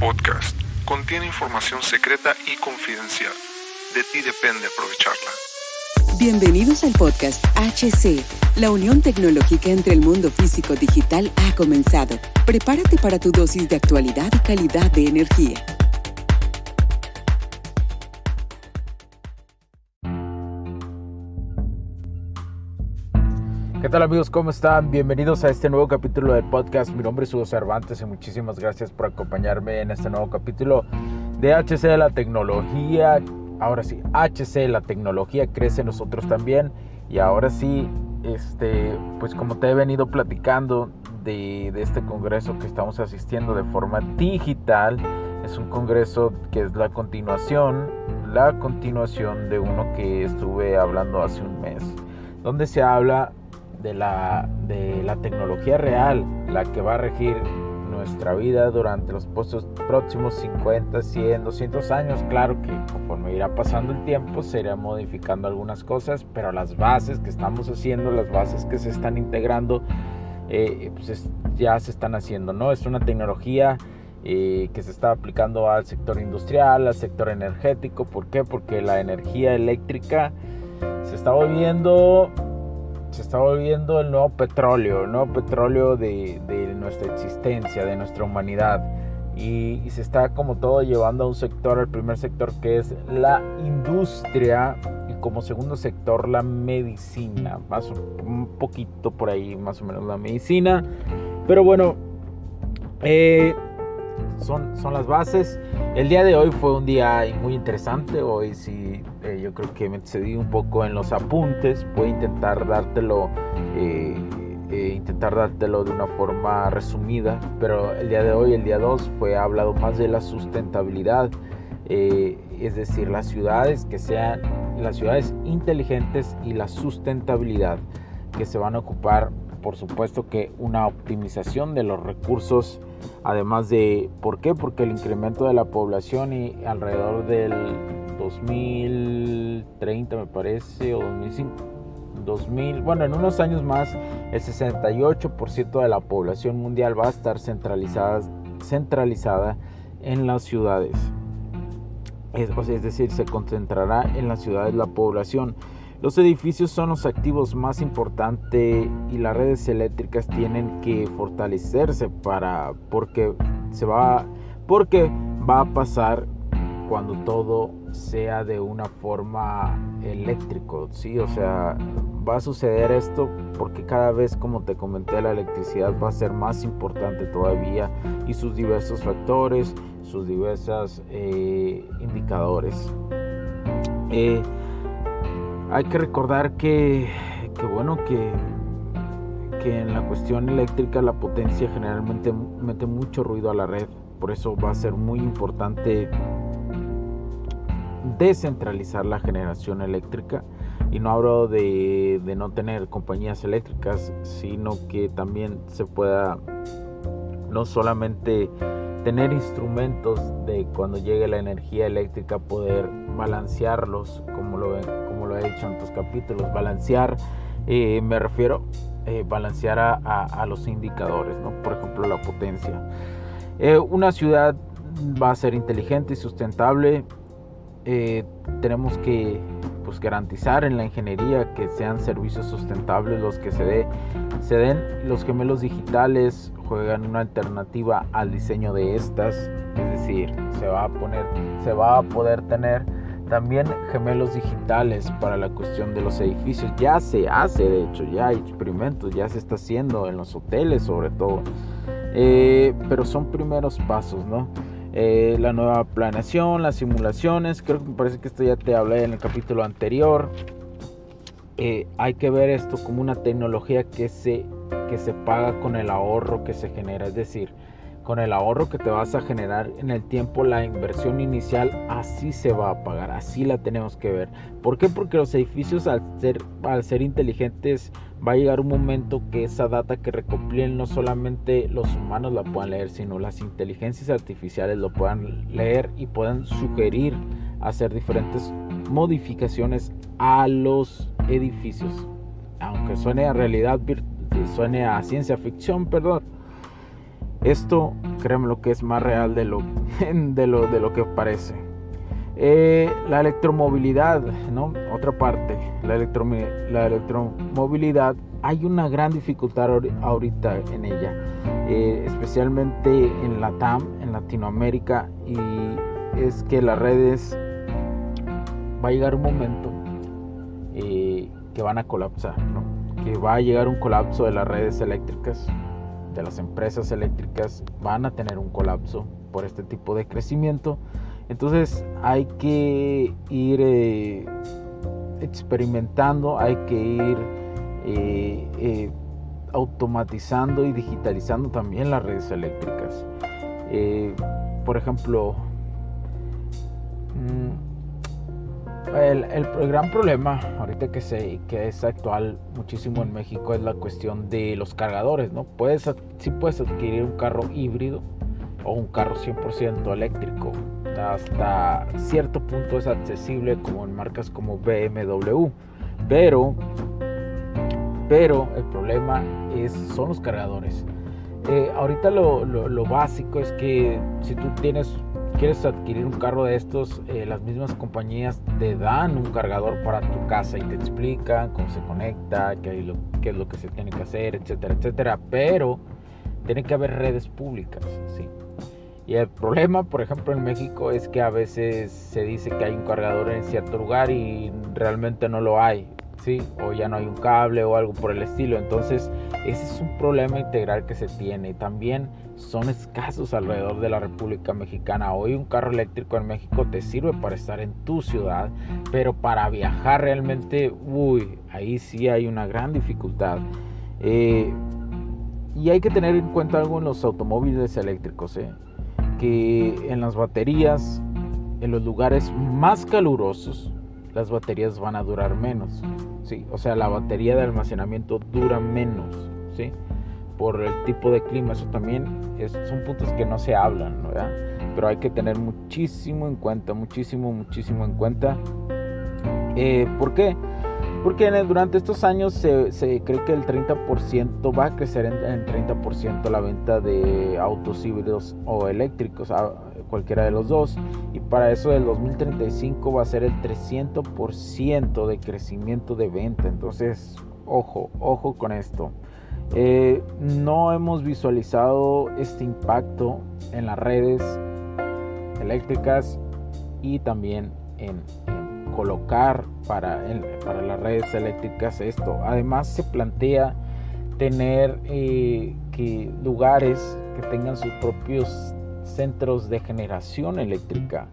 podcast contiene información secreta y confidencial. De ti depende aprovecharla. Bienvenidos al podcast HC. La unión tecnológica entre el mundo físico-digital ha comenzado. Prepárate para tu dosis de actualidad y calidad de energía. ¿Qué tal amigos? ¿Cómo están? Bienvenidos a este nuevo capítulo del podcast. Mi nombre es Hugo Cervantes y muchísimas gracias por acompañarme en este nuevo capítulo de HC de la tecnología. Ahora sí, HC, la tecnología crece en nosotros también. Y ahora sí, pues como te he venido platicando de este congreso que estamos asistiendo de forma digital, es un congreso que es la continuación de uno que estuve hablando hace un mes, donde se habla de la tecnología real, la que va a regir nuestra vida durante los próximos 50, 100, 200 años. Claro que conforme irá pasando el tiempo se irá modificando algunas cosas, pero las bases que estamos haciendo, las bases que se están integrando, ya se están haciendo, ¿no? Es una tecnología que se está aplicando al sector industrial, al sector energético. ¿Por qué? Porque la energía eléctrica se está volviendo el nuevo petróleo de nuestra existencia, de nuestra humanidad, y se está como todo llevando a un sector, al primer sector, que es la industria, y como segundo sector la medicina, un poquito por ahí más o menos la medicina, pero bueno, son las bases. El día de hoy fue un día muy interesante. Hoy sí, yo creo que me excedí un poco en los apuntes. Voy a intentar dártelo de una forma resumida, pero el día de hoy, el día 2, fue hablado más de la sustentabilidad, es decir, las ciudades inteligentes y la sustentabilidad, que se van a ocupar, por supuesto, que una optimización de los recursos, además de, ¿por qué? Porque el incremento de la población, y alrededor del 2030 me parece, o 2005, bueno, en unos años más, el 68% de la población mundial va a estar centralizada en las ciudades. Es decir, se concentrará en las ciudades la población. Los edificios son los activos más importantes y las redes eléctricas tienen que fortalecerse porque va a pasar cuando todo sea de una forma eléctrico, ¿sí? O sea, va a suceder esto porque cada vez, como te comenté, la electricidad va a ser más importante todavía, y sus diversos factores, sus diversos indicadores. Hay que recordar que en la cuestión eléctrica la potencia generalmente mete mucho ruido a la red. Por eso va a ser muy importante descentralizar la generación eléctrica. Y no hablo de no tener compañías eléctricas, sino que también se pueda no solamente tener instrumentos de cuando llegue la energía eléctrica, poder balancearlos, como lo he dicho en otros capítulos. Balancear, me refiero balancear a los indicadores, ¿no? Por ejemplo, la potencia. Una ciudad va a ser inteligente y sustentable. Tenemos que garantizar en la ingeniería que sean servicios sustentables los que se den. Los gemelos digitales juegan una alternativa al diseño de estas, es decir, se va a poder tener también gemelos digitales para la cuestión de los edificios. Ya se hace, de hecho, ya hay experimentos, ya se está haciendo en los hoteles sobre todo, pero son primeros pasos, ¿no? La nueva planeación, las simulaciones, creo que me parece que esto ya te hablé en el capítulo anterior. Hay que ver esto como una tecnología que se paga con el ahorro que se genera, es decir, con el ahorro que te vas a generar en el tiempo. La inversión inicial así se va a pagar, así la tenemos que ver. ¿Por qué? Porque los edificios, al ser inteligentes, va a llegar un momento que esa data que recopilen no solamente los humanos la puedan leer, sino las inteligencias artificiales lo puedan leer y puedan sugerir hacer diferentes modificaciones a los edificios. Aunque suene a ciencia ficción, esto créeme lo que es más real de lo que parece. La electromovilidad, ¿no? Otra parte, la electromovilidad, hay una gran dificultad ahorita en ella, especialmente en LATAM, en Latinoamérica, y es que las redes, va a llegar un momento que van a colapsar, ¿no? Que va a llegar un colapso de las redes eléctricas, de las empresas eléctricas, van a tener un colapso por este tipo de crecimiento. Entonces hay que ir experimentando, hay que ir automatizando y digitalizando también las redes eléctricas. Por ejemplo, el gran problema ahorita que es actual muchísimo en México es la cuestión de los cargadores, ¿no? Sí puedes adquirir un carro híbrido o un carro 100% eléctrico. Hasta cierto punto es accesible, como en marcas como BMW, pero el problema son los cargadores. Ahorita lo básico es que si tú quieres adquirir un carro de estos, las mismas compañías te dan un cargador para tu casa y te explican cómo se conecta, qué es lo que se tiene que hacer, etcétera, etcétera. Pero tiene que haber redes públicas, ¿sí? Y el problema, por ejemplo, en México es que a veces se dice que hay un cargador en cierto lugar y realmente no lo hay, ¿sí? O ya no hay un cable o algo por el estilo. Entonces, ese es un problema integral que se tiene. También son escasos alrededor de la República Mexicana. Hoy un carro eléctrico en México te sirve para estar en tu ciudad, pero para viajar realmente, ahí sí hay una gran dificultad. Y hay que tener en cuenta algo en los automóviles eléctricos, que en las baterías, en los lugares más calurosos, las baterías van a durar menos, ¿sí? O sea, la batería de almacenamiento dura menos, ¿sí? Por el tipo de clima. Eso también son puntos que no se hablan, ¿verdad? Pero hay que tener muchísimo en cuenta, muchísimo en cuenta. ¿Por qué? Porque durante estos años se cree que el 30% va a crecer en 30% la venta de autos híbridos o eléctricos, cualquiera de los dos. Y para eso del 2035 va a ser el 300% de crecimiento de venta. Entonces, ojo con esto. No hemos visualizado este impacto en las redes eléctricas y también en colocar para las redes eléctricas esto. Además se plantea tener lugares que tengan sus propios centros de generación eléctrica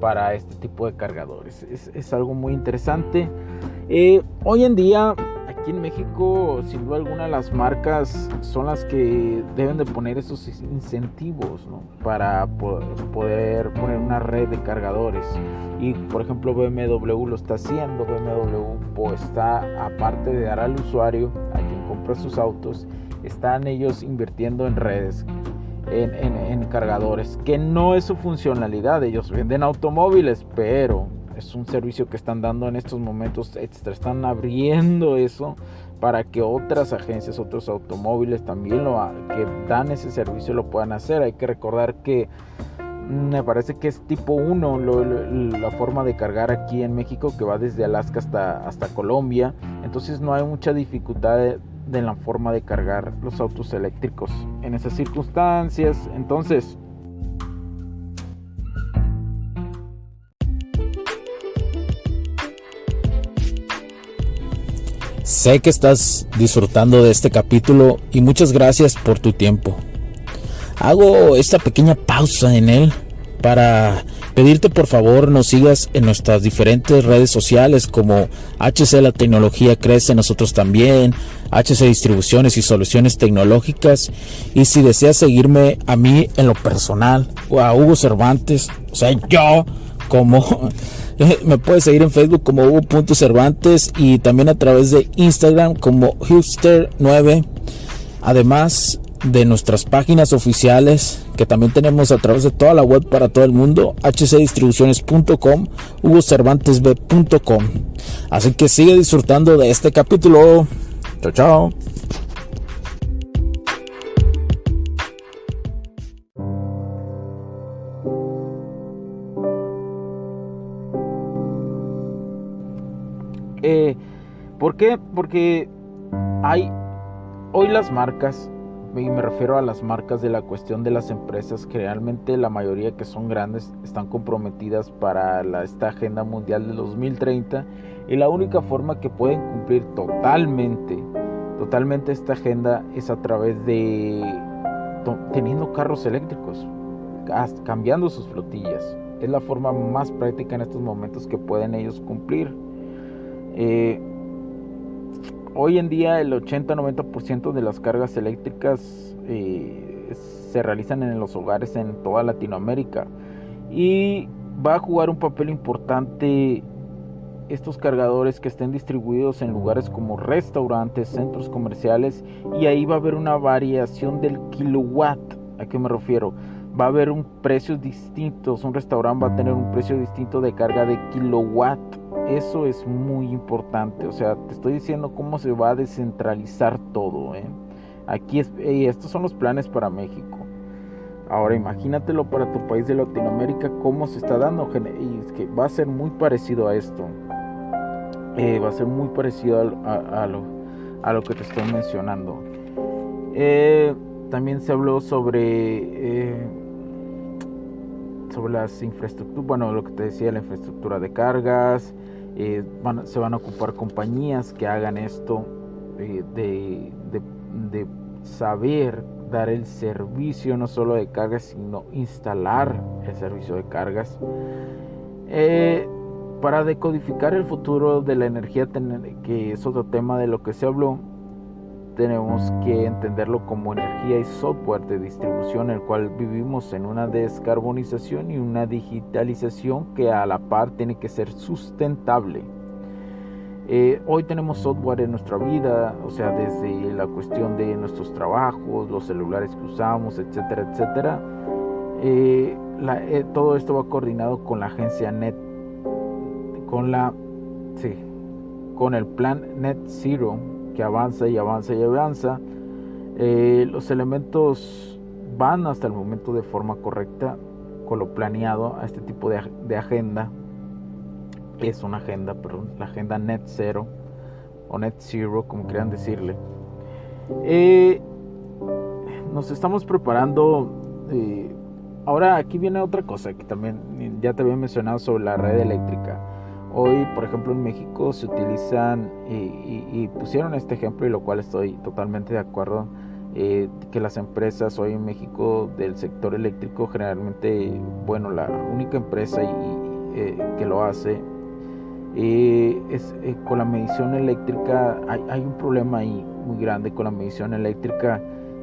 para este tipo de cargadores. Es algo muy interesante. Hoy en día aquí en México, sin duda alguna, las marcas son las que deben de poner esos incentivos, ¿no? Para poder poner una red de cargadores. Y por ejemplo BMW lo está haciendo. BMW está, aparte de dar al usuario, a quien compra sus autos, están ellos invirtiendo en redes, en cargadores, que no es su funcionalidad. Ellos venden automóviles, pero es un servicio que están dando en estos momentos extra. Están abriendo eso para que otras agencias, otros automóviles también que dan ese servicio lo puedan hacer. Hay que recordar que me parece que es tipo 1 la forma de cargar aquí en México, que va desde Alaska hasta Colombia. Entonces no hay mucha dificultad de la forma de cargar los autos eléctricos en esas circunstancias. Entonces, sé que estás disfrutando de este capítulo y muchas gracias por tu tiempo. Hago esta pequeña pausa en él para pedirte por favor nos sigas en nuestras diferentes redes sociales como HC La Tecnología Crece, nosotros también, HC Distribuciones y Soluciones Tecnológicas. Y si deseas seguirme a mí en lo personal o a Hugo Cervantes, o sea yo, como me puedes seguir en Facebook como Hugo.Cervantes y también a través de Instagram como Hipster9, además de nuestras páginas oficiales que también tenemos a través de toda la web para todo el mundo, hcdistribuciones.com, hugocervantesb.com. Así que sigue disfrutando de este capítulo. Chao. ¿Por qué? Porque hay hoy las marcas, y me refiero a las marcas de la cuestión de las empresas, que realmente la mayoría que son grandes están comprometidas para esta agenda mundial del 2030, y la única forma que pueden cumplir totalmente esta agenda es a través de teniendo carros eléctricos, cambiando sus flotillas. Es la forma más práctica en estos momentos que pueden ellos cumplir. Hoy en día el 80-90% de las cargas eléctricas se realizan en los hogares en toda Latinoamérica, y va a jugar un papel importante estos cargadores que estén distribuidos en lugares como restaurantes, centros comerciales, y ahí va a haber una variación del kilowatt. ¿A qué me refiero? Va a haber precios distintos. Un restaurante va a tener un precio distinto de carga de kilowatt. Eso es muy importante. O sea, te estoy diciendo cómo se va a descentralizar todo, Aquí estos son los planes para México. Ahora imagínatelo para tu país de Latinoamérica, cómo se está dando, y es que va a ser muy parecido a esto. Va a ser muy parecido a lo que te estoy mencionando. También se habló sobre las infraestructuras, bueno, lo que te decía, la infraestructura de cargas. Se van a ocupar compañías que hagan esto, de saber dar el servicio no solo de cargas, sino instalar el servicio de cargas. Para decodificar el futuro de la energía, que es otro tema de lo que se habló, tenemos que entenderlo como energía y software de distribución, el cual vivimos en una descarbonización y una digitalización que a la par tiene que ser sustentable. Hoy tenemos software en nuestra vida, o sea, desde la cuestión de nuestros trabajos, los celulares que usamos, etcétera, etcétera. Todo esto va coordinado con la agencia NET, con el plan Net Zero, que avanza y avanza y avanza. Los elementos van hasta el momento de forma correcta con lo planeado a este tipo de agenda. Es una agenda, perdón, la agenda Net Zero o Net Zero, como quieran decirle. Nos estamos preparando. Ahora aquí viene otra cosa que también ya te había mencionado sobre la red eléctrica. Hoy, por ejemplo, en México se utilizan y pusieron este ejemplo, y lo cual estoy totalmente de acuerdo, que las empresas hoy en México del sector eléctrico, generalmente, bueno, la única empresa que lo hace es con la medición eléctrica. Hay un problema ahí muy grande con la medición eléctrica,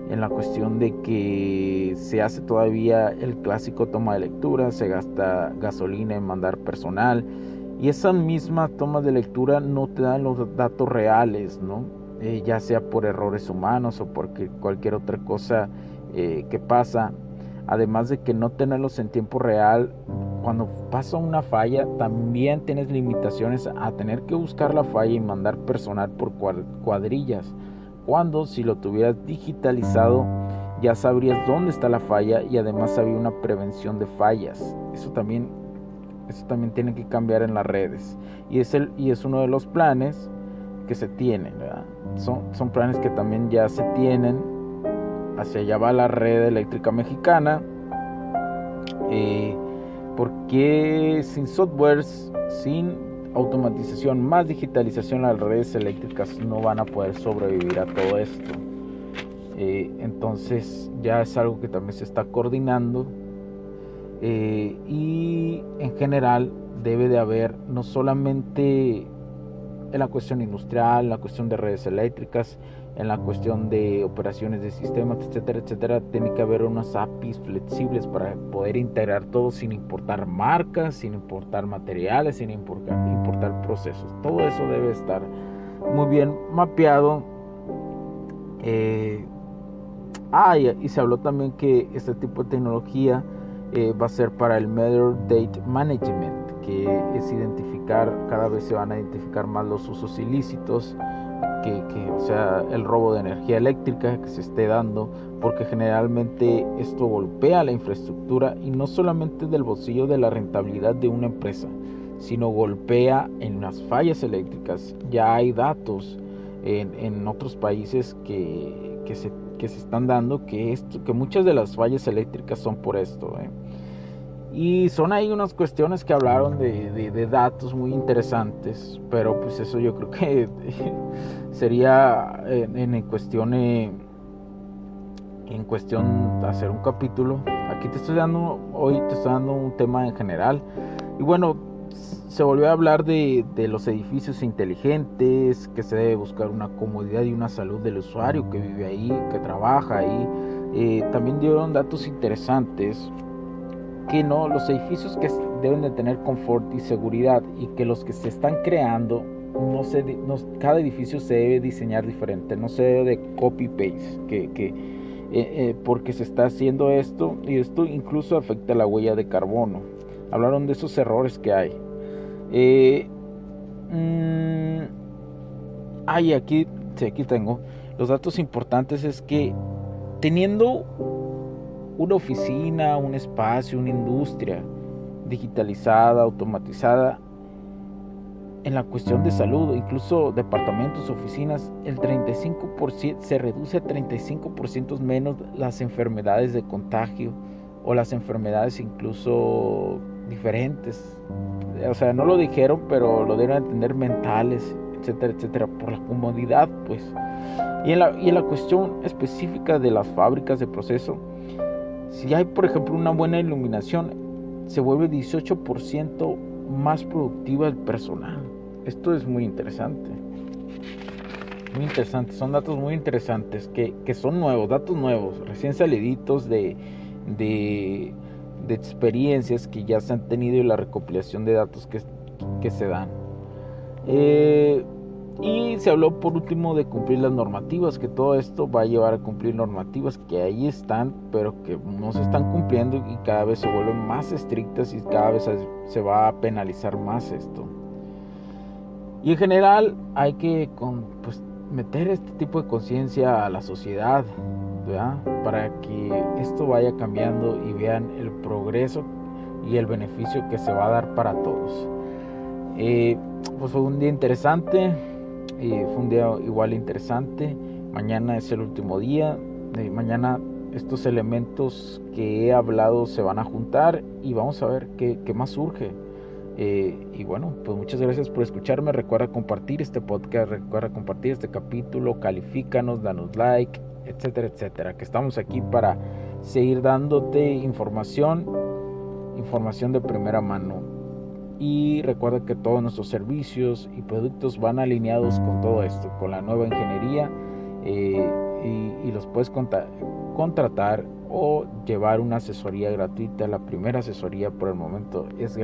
en la cuestión de que se hace todavía el clásico toma de lectura, se gasta gasolina en mandar personal, y esas mismas tomas de lectura no te dan los datos reales, ¿no? Ya sea por errores humanos o por cualquier otra cosa que pasa. Además de que no tenerlos en tiempo real, cuando pasa una falla, también tienes limitaciones a tener que buscar la falla y mandar personal por cuadrillas. Cuando si lo tuvieras digitalizado, ya sabrías dónde está la falla, y además había una prevención de fallas. Eso también tiene que cambiar en las redes, y es uno de los planes que se tienen, ¿verdad? Son planes que también ya se tienen. Hacia allá va la red eléctrica mexicana, porque sin softwares, sin automatización, más digitalización, las redes eléctricas no van a poder sobrevivir a todo esto. Entonces ya es algo que también se está coordinando. Y en general debe de haber, no solamente en la cuestión industrial, en la cuestión de redes eléctricas, en la cuestión de operaciones de sistemas, etcétera, etcétera, tiene que haber unas APIs flexibles para poder integrar todo, sin importar marcas, sin importar materiales, sin importar procesos. Todo eso debe estar muy bien mapeado. Y se habló también que este tipo de tecnología va a ser para el Matter Date Management, que es identificar, cada vez se van a identificar más los usos ilícitos, o sea, el robo de energía eléctrica que se esté dando, porque generalmente esto golpea la infraestructura, y no solamente del bolsillo de la rentabilidad de una empresa, sino golpea en las fallas eléctricas. Ya hay datos en otros países que se están dando que muchas de las fallas eléctricas son por esto. Y son ahí unas cuestiones que hablaron de datos muy interesantes, pero pues eso yo creo que sería en cuestión de hacer un capítulo. Aquí hoy te estoy dando un tema en general. Y bueno, se volvió a hablar de los edificios inteligentes, que se debe buscar una comodidad y una salud del usuario que vive ahí, que trabaja ahí. También dieron datos interesantes que los edificios que deben de tener confort y seguridad, y que los que se están creando, cada edificio se debe diseñar diferente, no se debe de copy-paste, porque se está haciendo esto, y esto incluso afecta la huella de carbono. Hablaron de esos errores que hay. Aquí tengo los datos importantes. Es que teniendo una oficina, un espacio, una industria digitalizada, automatizada, en la cuestión de salud, incluso departamentos, oficinas, el 35% se reduce a 35% menos las enfermedades de contagio, o las enfermedades incluso diferentes. O sea, no lo dijeron, pero lo dieron a entender, mentales, etcétera, etcétera, por la comodidad, pues. Y en la cuestión específica de las fábricas de proceso, si hay, por ejemplo, una buena iluminación, se vuelve 18% más productiva el personal. Esto es muy interesante. Muy interesante. Son datos muy interesantes que son nuevos, datos nuevos, recién saliditos de experiencias que ya se han tenido, y la recopilación de datos que se dan. Y se habló por último de cumplir las normativas, que todo esto va a llevar a cumplir normativas que ahí están, pero que no se están cumpliendo, y cada vez se vuelven más estrictas, y cada vez se va a penalizar más esto. Y en general hay que meter este tipo de conciencia a la sociedad, ¿verdad? Para que esto vaya cambiando y vean el progreso y el beneficio que se va a dar para todos. Pues fue un día interesante, fue un día igual interesante. Mañana es el último día. Mañana estos elementos que he hablado se van a juntar, y vamos a ver qué más surge. Y bueno, pues muchas gracias por escucharme. Recuerda compartir este podcast, recuerda compartir este capítulo, califícanos, danos like, etcétera, etcétera, que estamos aquí para seguir dándote información de primera mano. Y recuerda que todos nuestros servicios y productos van alineados con todo esto, con la nueva ingeniería, y los puedes contratar o llevar una asesoría gratuita. La primera asesoría por el momento es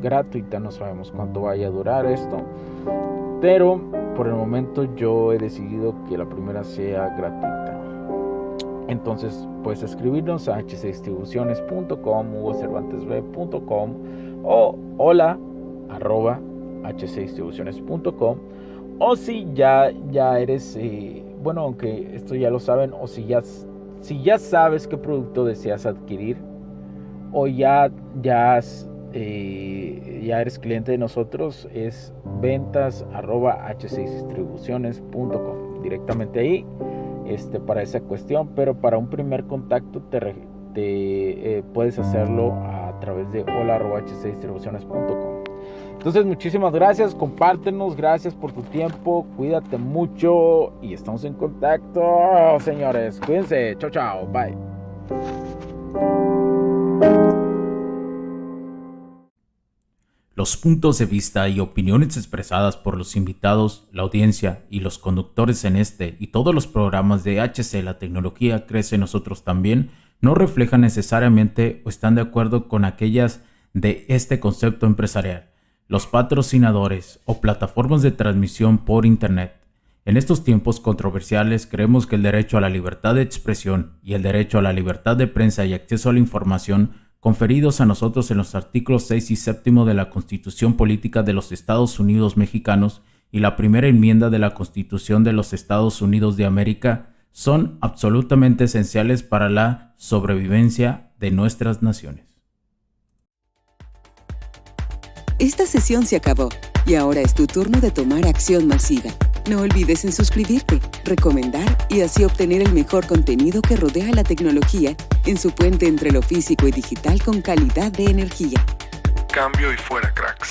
gratuita, no sabemos cuánto vaya a durar esto, pero por el momento yo he decidido que la primera sea gratuita. Entonces puedes escribirnos a hcdistribuciones.com, hugocervantesb.com o hola@hcdistribuciones.com. O si ya eres, aunque esto ya lo saben, o si ya sabes qué producto deseas adquirir, o ya eres cliente de nosotros, es ventas@hcdistribuciones.com, directamente ahí para esa cuestión. Pero para un primer contacto te puedes hacerlo a través de hola@hcdistribuciones.com. Entonces, muchísimas gracias, compártenos, gracias por tu tiempo, cuídate mucho y estamos en contacto, señores. Cuídense, chao, chao, bye. Los puntos de vista y opiniones expresadas por los invitados, la audiencia y los conductores en este y todos los programas de HC La Tecnología Crece en Nosotros También no reflejan necesariamente o están de acuerdo con aquellas de este concepto empresarial, los patrocinadores o plataformas de transmisión por Internet. En estos tiempos controversiales, creemos que el derecho a la libertad de expresión y el derecho a la libertad de prensa y acceso a la información conferidos a nosotros en los artículos 6 y 7 de la Constitución Política de los Estados Unidos Mexicanos y la primera enmienda de la Constitución de los Estados Unidos de América son absolutamente esenciales para la sobrevivencia de nuestras naciones. Esta sesión se acabó y ahora es tu turno de tomar acción masiva. No olvides en suscribirte, recomendar y así obtener el mejor contenido que rodea la tecnología en su puente entre lo físico y digital con calidad de energía. Cambio y fuera, cracks.